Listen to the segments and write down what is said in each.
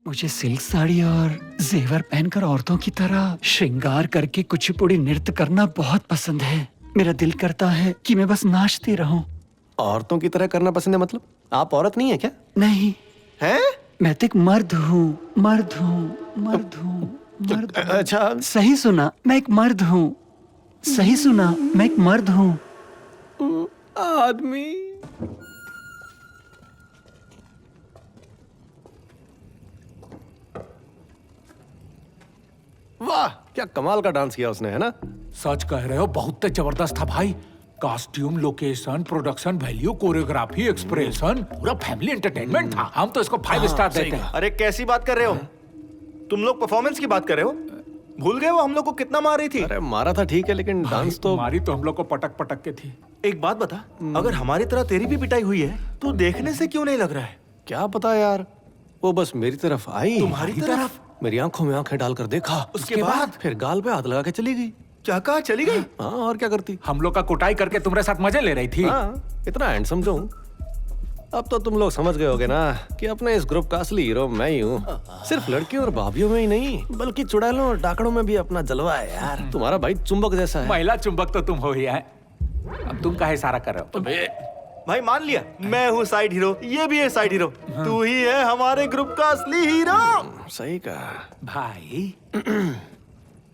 मुझे सिल्क साड़ी और जेवर पहनकर औरतों की तरह श्रृंगार करके कुचिपुड़ी नृत्य करना बहुत पसंद है। मेरा दिल करता है कि मैं बस नाचती रहूं। औरतों की तरह करना पसंद है मतलब? आप औरत नहीं है क्या? नहीं, हैं? मैं तो एक मर्द हूँ, मर्द हूँ, मर्द हूँ, मर्द हूँ। अच्छा, सही सुना, मैं एक मर्द हूँ। सही सुना, मैं एक मर्द हूँ। आदमी। वाह, क्या कमाल का डांस किया उसने, है ना? सच कह रहे हो, बहुत जबरदस्त था भाई। Costume, location, production value, choreography, expression, पूरा फैमिली एंटरटेनमेंट था। हम तो इसको 5 स्टार देते हैं। अरे कैसी बात कर रहे हो? तुम लोग परफॉर्मेंस की बात कर रहे हो? भूल गए वो हम लोग को कितना मार रही थी? अरे मारा था ठीक है, लेकिन डांस तो हमारी तो हम लोग को पटक पटक के थी। एक बात बता, अगर हमारी तरह तेरी भी पिटाई हुई है तो देखने से क्यों नहीं लग रहा है? क्या पता यार, वो बस मेरी तरफ आई, तुम्हारी तरफ? मेरी आंखों में आंखें डालकर देखा, उसके बाद? फिर गाल पे हाथ लगा के चली गई। क्या कहा, चली गई? हाँ, और क्या करती? हम लोग का कुटाई करके तुम्हारे साथ मजे ले रही थी। हाँ, इतना हैंडसम जो हूँ। अब तो तुम लोग समझ गए होगे ना कि अपने इस ग्रुप का असली हीरो मैं ही हूँ। सिर्फ लड़कियों और भाभियों में ही नहीं, बल्कि चुड़ैलों और डाकड़ों में भी अपना जलवा है यार। तुम्हारा भाई चुंबक जैसा है। महिला चुंबक तो तुम हो ही है। अब तुम काहे इशारा कर रहे हो? भाई मान लिया, मैं हूँ साइड हीरो, ये भी है साइड हीरो। तू ही है हमारे ग्रुप का असली हीरो। सही कहा भाई।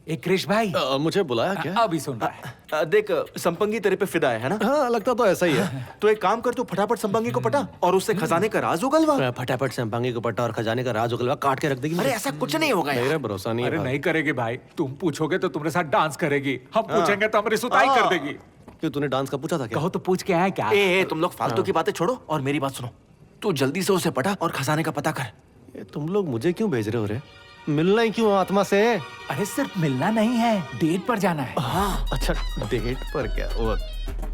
एक क्रिश भाई, मुझे बुलाया क्या? अभी सुन रहा है। देख, संपंगी तेरे पे फिदा है ना? हाँ, लगता तो ऐसा ही है। तो एक काम कर, तू फटाफट संपंगी को पटा और उससे खजाने का राज उगलवा। फटाफट से संपांगी को पट्टा और खजाने का राज उगलवा काट के रख देगी। अरे ऐसा कुछ नहीं होगा यार। मेरा भरोसा नहीं अरे है। नहीं करेगी भाई, तुम पूछोगे तो तुम्हारे साथ डांस करेगी, हम पूछेंगे तो हमारी सुताई कर देगी। क्यों, तूने डांस का पूछा था क्या? कहो तो पूछ के आए क्या? ए, तुम लोग फालतू की बातें छोड़ो और मेरी बात सुनो। तू जल्दी से उसे पटा और खजाने का पता कर। ये तुम लोग मुझे क्यों भेज रहे हो रे? मिलना ही क्यों आत्मा से? अरे सिर्फ मिलना नहीं है, डेट पर जाना है। हाँ, अच्छा, डेट पर क्या? वो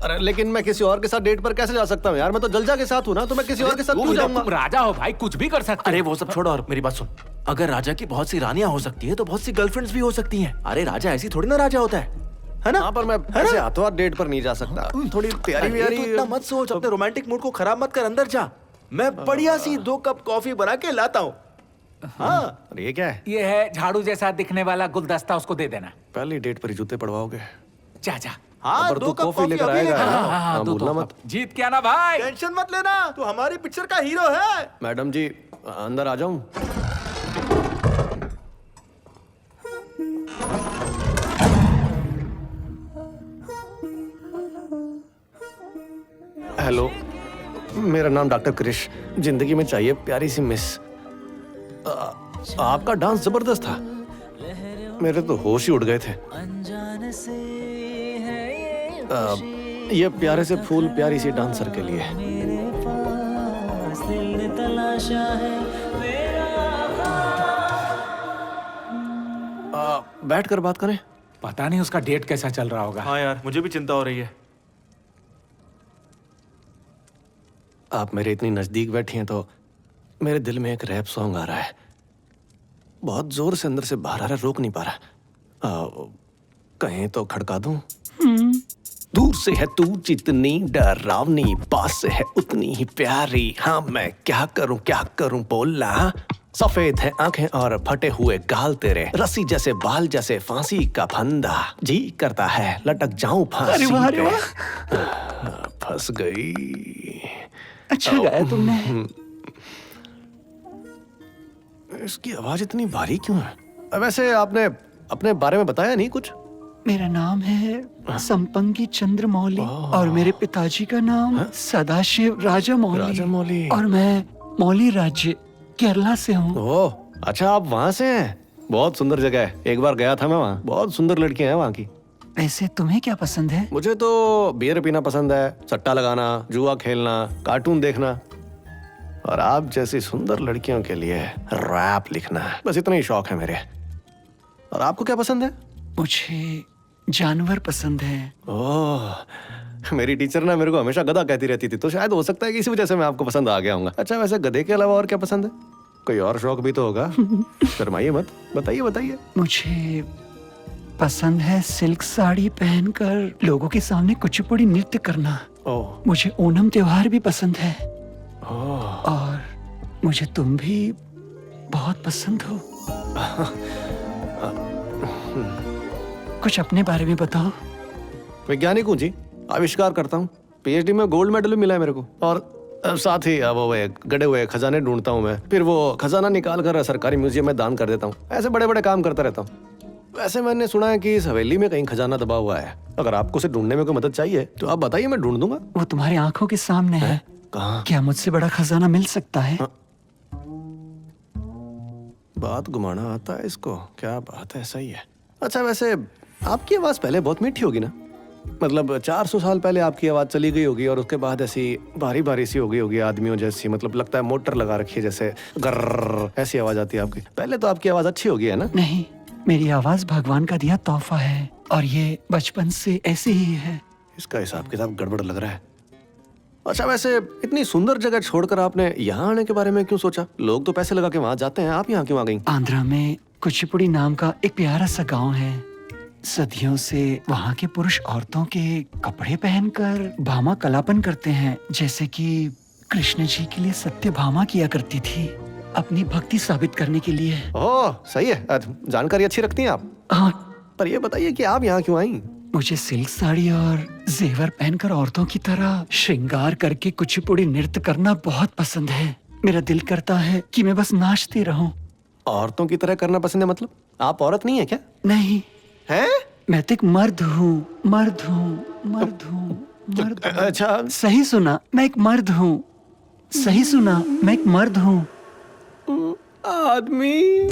अरे लेकिन मैं किसी और के साथ डेट पर कैसे जा सकता हूँ यार? मैं तो जलजा के साथ हूँ ना, तो मैं किसी और के साथ क्यों जाऊंगा? तुम राजा हो भाई, कुछ भी कर सकते। अरे वो सब छोड़ो और मेरी बात सुन। अगर राजा की बहुत सी रानियां हो सकती है तो बहुत सी गर्लफ्रेंड्स भी हो सकती हैं। अरे राजा ऐसी थोड़ी ना राजा होता है ना? हाँ, पर मैं ऐसे हाथों हाथ डेट पर नहीं जा सकता। थोड़ी तैयारी अरे व्यारी। तू इतना मत सोच, अपने रोमांटिक मूड को खराब मत कर, अंदर जा। मैं बढ़िया सी 2 कप कॉफी बना के लाता हूँ। हाँ, अरे ये क्या है? ये है झाड़ू जैसा दिखने वाला गुलदस्ता, उसको दे देना। पहली डेट पर ही जूते पड़वाओगे? जा जा। हाँ, पर 2 तू कप कॉफी कॉफी लेकर अभी आएगा लेकर ना? आओ। हाँ, दो भूलना कप। मत। जीत क्या ना भाई। टेंशन मत लेना, तू हमारी पिक्चर का हीरो है। मैडम जी, अंदर आ जाऊं? हेलो, मेरा नाम डॉक्टर क्रिश। जिंदगी में चाहिए प्यारी सी मिस। आपका डांस जबरदस्त था, मेरे तो होश ही उड़ गए थे। ये प्यारे से फूल प्यारी सी डांसर के लिए। बैठ कर बात करें। पता नहीं उसका डेट कैसा चल रहा होगा। हाँ यार, मुझे भी चिंता हो रही है। आप मेरे इतनी नजदीक बैठी हैं तो मेरे दिल में एक रैप सॉन्ग आ रहा है। बहुत जोर से अंदर से बाहर आ रहा है, रोक नहीं पा रहा। कहीं तो खड़का दूं? दूर से है तू जितनी डरावनी, पास से है उतनी ही प्यारी। हाँ, मैं क्या करूं बोलना। सफेद है आंखें और फटे हुए गाल तेरे, रस्सी जैसे बाल जैसे फांसी का फंदा। जी करता है लटक जाऊं फांसी पे। फंस गई। अच्छा गाया तुमने। इसकी आवाज इतनी भारी क्यों है? वैसे आपने अपने बारे में बताया नहीं कुछ? मेरा नाम है संपंगी चंद्र मौली और मेरे पिताजी का नाम सदाशिव राजा मौली और मैं मौली राज्य केरला से हूँ। ओह, अच्छा, आप वहाँ से हैं? बहुत सुंदर जगह है, एक बार गया था मैं वहाँ। बहुत सुंदर लड़कियां हैं वहाँ की। वैसे तुम्हें क्या पसंद है? मुझे तो बियर पीना पसंद है, सट्टा लगाना, जुआ खेलना, कार्टून देखना और आप जैसी सुंदर लड़कियों के लिए रैप लिखना। बस इतना ही शौक है मेरे। और आपको क्या पसंद है? मुझे जानवर पसंद है। ओह, मेरी टीचर ना मेरे को हमेशा गधा कहती रहती थी, तो शायद हो सकता है कि इसी वजह से मैं आपको पसंद आ गया हूँ। अच्छा, वैसे गधे के अलावा और क्या पसंद है? कोई और शौक भी तो होगा। शर्माइए मत, बताइए। मुझे पसंद है सिल्क साड़ी पहनकर लोगों के सामने कुचिपुड़ी नृत्य करना। ओह, मुझे ओणम त्योहार भी पसंद है ओह, और मुझे तुम भी बहुत बहुत पसंद हो। कुछ अपने बारे में बताओ। वैज्ञानिक हूँ जी, आविष्कार करता हूँ। पीएचडी में गोल्ड मेडल भी मिला है मेरे को। और साथ ही वो गड़े हुए खजाने ढूंढता हूँ मैं, फिर वो खजाना निकाल कर सरकारी म्यूजियम में दान कर देता हूँ। ऐसे बड़े बड़े काम करता रहता हूँ। वैसे मैंने सुना है कि इस हवेली में कहीं खजाना दबा हुआ है। अगर आपको उसे ढूंढने में कोई मदद चाहिए तो आप बताइए, मैं ढूंढ दूंगा। वो तुम्हारी आंखों के सामने है। कहाँ? क्या मुझसे बड़ा खजाना मिल सकता है? बात घुमाना आता है इसको, क्या बात है, सही है। अच्छा वैसे आपकी आवाज पहले बहुत मीठी होगी ना? मतलब 400 साल पहले आपकी आवाज चली गई होगी और उसके बाद ऐसी भारी भारी सी हो गई होगी आदमियों जैसी, मतलब लगता है मोटर लगा रखी है जैसे, गर्र ऐसी आवाज आती है आपकी। पहले तो आपकी आवाज अच्छी होगी, है ना? नहीं, मेरी आवाज भगवान का दिया तोहफा है और ये बचपन से ऐसी ही है। इसका हिसाब किताब गड़बड़ लग रहा है। अच्छा वैसे इतनी सुंदर जगह छोड़कर आपने यहाँ आने के बारे में क्यों सोचा? लोग तो पैसे लगा के वहां जाते हैं, आप यहाँ क्यों आ गई? आंध्रा में कुचिपुड़ी नाम का एक प्यारा सा गांव है। सदियों से वहाँ के पुरुष औरतों के कपड़े पहनकर भामा कलापन करते हैं, जैसे कि कृष्ण जी के लिए सत्यभामा किया करती थी, अपनी भक्ति साबित करने के लिए। ओह सही है, जानकारी अच्छी रखती हैं आप। हाँ, पर ये बताइए कि आप यहाँ क्यों आई? मुझे सिल्क साड़ी और जेवर पहनकर औरतों की तरह श्रृंगार करके कुचिपुड़ी नृत्य करना बहुत पसंद है। मेरा दिल करता है कि मैं बस नाचती रहूं। औरतों की तरह करना पसंद है? मतलब आप औरत नहीं है क्या? नहीं हैं? मैं तो एक मर्द हूँ, मर्द हूँ, मर्द हूँ, मर्द हूँ। अच्छा सही सुना, मैं एक मर्द हूँ। सही सुना, मैं एक मर्द हूँ। आदमी।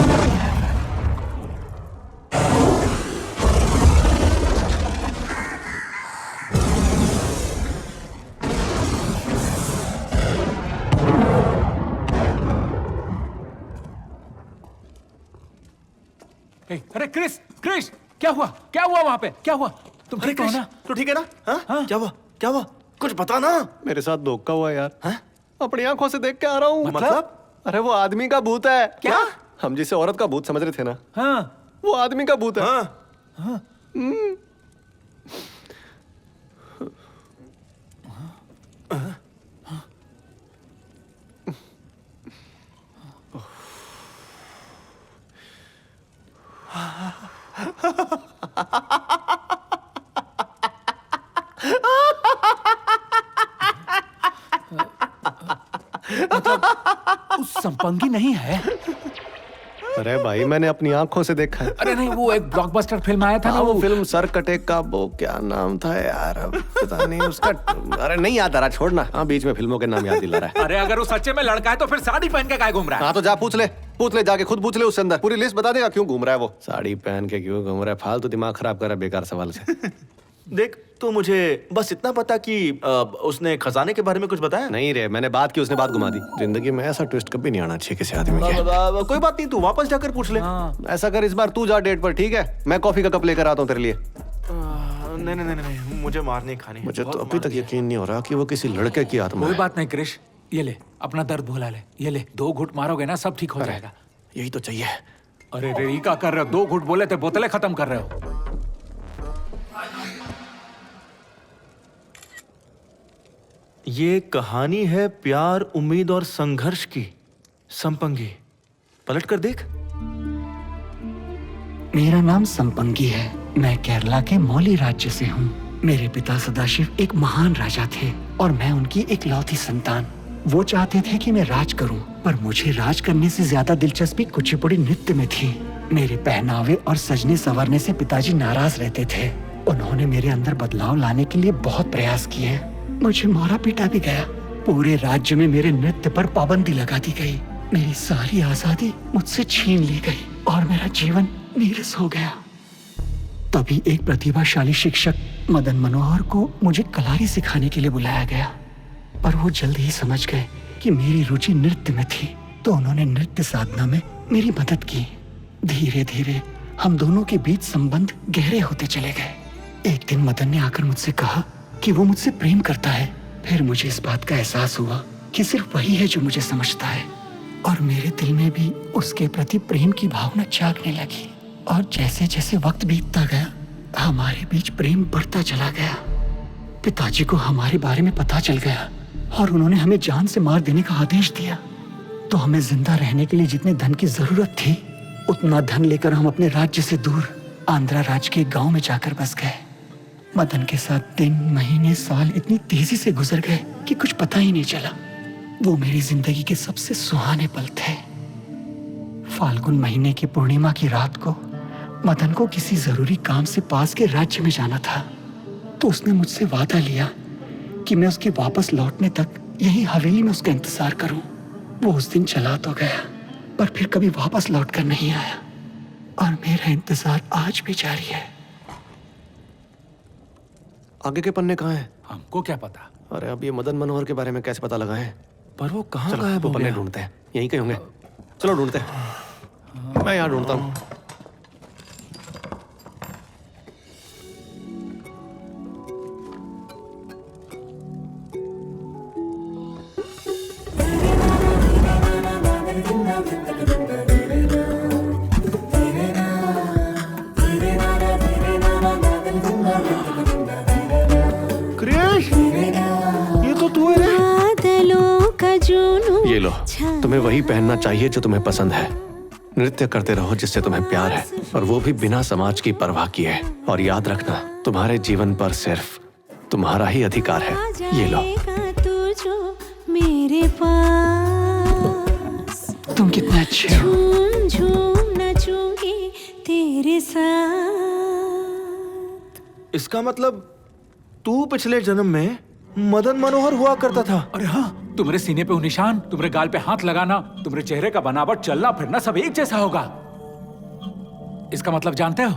अरे क्रिस, क्रिस, क्या हुआ? क्या हुआ वहाँ पे? क्या हुआ? तुम ठीक हो ना? तो ठीक है ना? हाँ? क्या हुआ? क्या हुआ? कुछ बता ना। मेरे साथ धोखा हुआ यार। हाँ? अपनी आंखों से देख के आ रहा हूँ। मतलब? अरे वो आदमी का भूत है। क्या? हम जिसे औरत का भूत समझ रहे थे ना, हाँ, वो आदमी का भूत है। हाँ? हाँ। उस संपंगी नहीं है? अरे भाई मैंने अपनी आंखों से देखा है। अरे नहीं, वो एक ब्लॉकबस्टर फिल्म आया था ना, वो फिल्म सर कटे का, वो क्या नाम था यार, अब पता नहीं उसका। अरे नहीं याद आ रहा, छोड़ना। हाँ बीच में फिल्मों के नाम याद दिला रहा है। अरे अगर वो सच्चे में लड़का है तो फिर साड़ी पहन के काहे घूम रहा है? हाँ तो जा पूछ ले जाके, खुद पूछ ले उससे अंदर, पूरी लिस्ट बता देगा क्यों घूम रहा है वो। साड़ी पहन के क्यों घूम रहा है? फालतू दिमाग खराब कर रहा है बेकार सवाल से। देख, तो मुझे बस इतना पता कि उसने खजाने के बारे में कुछ बताया? नहीं रे, मैंने बात की, उसने बात घुमा दी। जिंदगी में ऐसा ट्विस्ट कभी नहीं आना चाहिए किसी आदमी के। कोई बात नहीं, तू वापस जाकर पूछ ले। ऐसा कर, इस बार तू जा डेट पर, ठीक है? मैं कॉफी का कप लेकर आता हूँ तेरे लिए। नहीं नहीं नहीं नहीं, मुझे मारने खानी है। मुझे तो अभी तक यकीन नहीं हो रहा कि वो किसी लड़के की आत्मा कोई है। बात नहीं क्रिश, ये ले अपना दर्द भुला ले। ये ले, 2 घुट मारोगे ना सब ठीक हो जाएगा। यही तो चाहिए। अरे रे, ये क्या कर रहे हो? 2 घुट बोले थे, बोतलें खत्म कर रहे हो। ये कहानी है प्यार, उम्मीद और संघर्ष की। संपंगी, पलट कर देख। मेरा नाम संपंगी है। मैं केरला के मौली राज्य से हूँ। मेरे पिता सदाशिव एक महान राजा थे और मैं उनकी इकलौती संतान। वो चाहते थे कि मैं राज करूं, पर मुझे राज करने से ज्यादा दिलचस्पी कुचिपुड़ी नृत्य में थी। मेरे पहनावे और सजने संवरने से पिताजी नाराज रहते थे। उन्होंने मेरे अंदर बदलाव लाने के लिए बहुत प्रयास किए। मुझे मारा पीटा भी गया। पूरे राज्य में मेरे नृत्य पर पाबंदी लगा दी गई। मेरी सारी आजादी मुझसे छीन ली गई और मेरा जीवन नीरस हो गया। तभी एक प्रतिभाशाली शिक्षक मदन मनोहर को मुझे कलारी सिखाने के लिए बुलाया गया, पर वो जल्द ही समझ गए कि मेरी रुचि नृत्य में थी, तो उन्होंने नृत्य साधना में मेरी मदद की। धीरे धीरे हम दोनों के बीच संबंध गहरे होते चले गए। एक दिन मदन ने आकर मुझसे कहा कि वो मुझसे प्रेम करता है। फिर मुझे इस बात का एहसास हुआ कि सिर्फ वही है जो मुझे समझता है, और मेरे दिल में भी उसके प्रति प्रेम की भावना जागने लगी। और जैसे जैसे वक्त बीतता गया, हमारे बीच प्रेम बढ़ता चला गया। पिताजी को हमारे बारे में पता चल गया और उन्होंने हमें जान से मार देने का आदेश दिया। तो हमें जिंदा रहने के लिए जितने धन की जरूरत थी, उतना धन लेकर हम अपने राज्य से दूर आंध्रा राज्य के गांव में जाकर बस गए। मदन के साथ दिन, महीने, साल इतनी तेजी से गुजर गए कि कुछ पता ही नहीं चला। वो मेरी जिंदगी के सबसे सुहाने पल थे। फाल्गुन महीने की पूर्णिमा की रात को मदन को किसी जरूरी काम से पास के राज्य में जाना था, तो उसने मुझसे वादा लिया कि मैं उसके वापस लौटने तक यही हवेली में उसका इंतजार करूं। वो उस दिन चला तो गया, पर फिर कभी वापस लौटकर नहीं आया, और मेरा इंतजार आज भी जारी है। आगे के पन्ने कहाँ हैं? हमको क्या पता। अरे अब ये मदन मनोहर के बारे में कैसे पता लगाएं? पर वो कहाँ चलो गायब वो हो पन्ने गया? ढूंढते हैं, यहीं कहीं होंगे। चलो ढूंढते हैं, मैं यहाँ ढूंढता हूँ। क्रिश, ये तो तू है रे। बादलों का जुनून ये लो, तुम्हें वही पहनना चाहिए जो तुम्हें पसंद है। नृत्य करते रहो जिससे तुम्हें प्यार है, और वो भी बिना समाज की परवाह किए। और याद रखना, तुम्हारे जीवन पर सिर्फ तुम्हारा ही अधिकार है। ये लो। जाएगा तू जो मेरे पास, तुम कितने अच्छे हो। झूम झूम नचूंगी तेरे साथ। इसका मतलब तू पिछले जन्म में मदन मनोहर हुआ करता था। अरे हाँ, तुम्हारे सीने पे वो निशान, तुम्हारे गाल पे हाथ लगाना, तुम्हारे चेहरे का बनावट, चलना फिरना सब एक जैसा होगा। इसका मतलब जानते हो,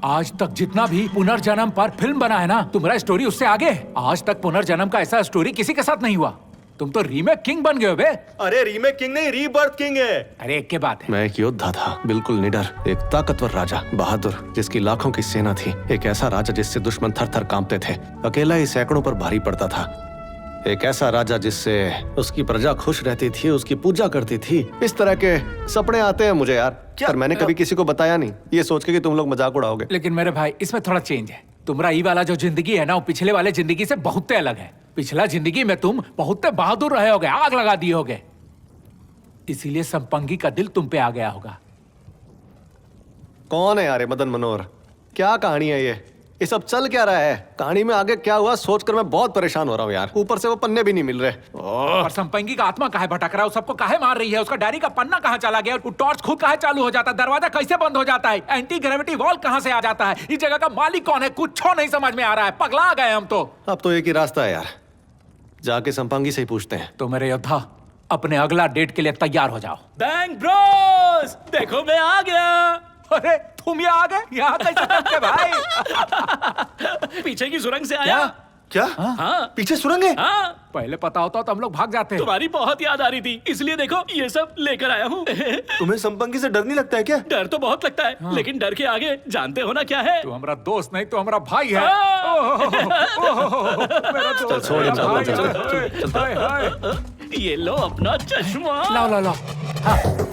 आज तक जितना भी पुनर्जन्म पर फिल्म बना है ना, तुम्हारा स्टोरी उससे आगे है। आज तक पुनर्जन्म का ऐसा स्टोरी किसी के साथ नहीं हुआ। तुम तो रीमेक किंग बन गए हो बे। अरे रीमेक किंग नहीं, रीबर्थ किंग है। अरे एक के बात है। मैं एक योद्धा था, बिल्कुल निडर, एक ताकतवर राजा, बहादुर, जिसकी लाखों की सेना थी। एक ऐसा राजा जिससे दुश्मन थर थर कांपते थे, अकेला ही सैकड़ों पर भारी पड़ता था। एक ऐसा राजा जिससे उसकी प्रजा खुश रहती थी, उसकी पूजा करती थी। इस तरह के सपने आते हैं मुझे यार, पर मैंने कभी किसी को बताया नहीं, ये सोच के कि तुम लोग मजाक उड़ाओगे। लेकिन मेरे भाई, इसमें थोड़ा चेंज है। तुम्हारा ये वाला जो जिंदगी है ना, वो पिछले वाले जिंदगी से बहुत अलग है। पिछला जिंदगी में तुम बहुत बहादुर रहे होगे, आग लगा दिए होगे, इसीलिए संपंगी का दिल तुम पे आ गया होगा। कौन है यार ये मदन मनोहर? क्या कहानी है ये सब चल क्या रहा है? कहानी में आगे क्या हुआ सोचकर मैं बहुत परेशान हो रहा हूँ यार। ऊपर से वो पन्ने भी नहीं मिल रहे। और संपंगी का आत्मा काहे भटक रहा है? सबको काहे मार रही है? उसका डायरी का पन्ना कहाँ चला गया? वो टॉर्च खुद काहे चालू हो जाता है? दरवाजा कैसे बंद हो जाता है? एंटी ग्रेविटी वॉल कहाँ से आ जाता है? इस जगह का मालिक कौन है? कुछ नहीं समझ में आ रहा है। पगला गए हम तो। अब तो एक ही रास्ता है यार, जाके संपंगी से ही पूछते हैं। तो मेरे योद्धा, अपने अगला डेट के लिए तैयार हो जाओ। बैंक ब्रोस, देखो मैं आ गया। अरे तुम ये आ गए? यहाँ कैसे टपके भाई? पीछे की सुरंग से आया। क्या? हाँ पीछे सुरंग है? हाँ, पहले पता होता तो हम लोग भाग जाते। तुम्हारी बहुत याद आ रही थी, इसलिए देखो ये सब लेकर आया हूँ। तुम्हें संपंगी से डर नहीं लगता है क्या? डर तो बहुत लगता है, लेकिन डर के आगे जानते हो ना क्या है? तू हमारा दोस्त नहीं, तो हमारा भाई है। हाँ। मेरा दोस्त, चल, छोड़, मेरा चल, भाई चल, है। हाय, हाय। ये लो अपना चश्मा। लाओ लाओ लाओ। हाँ।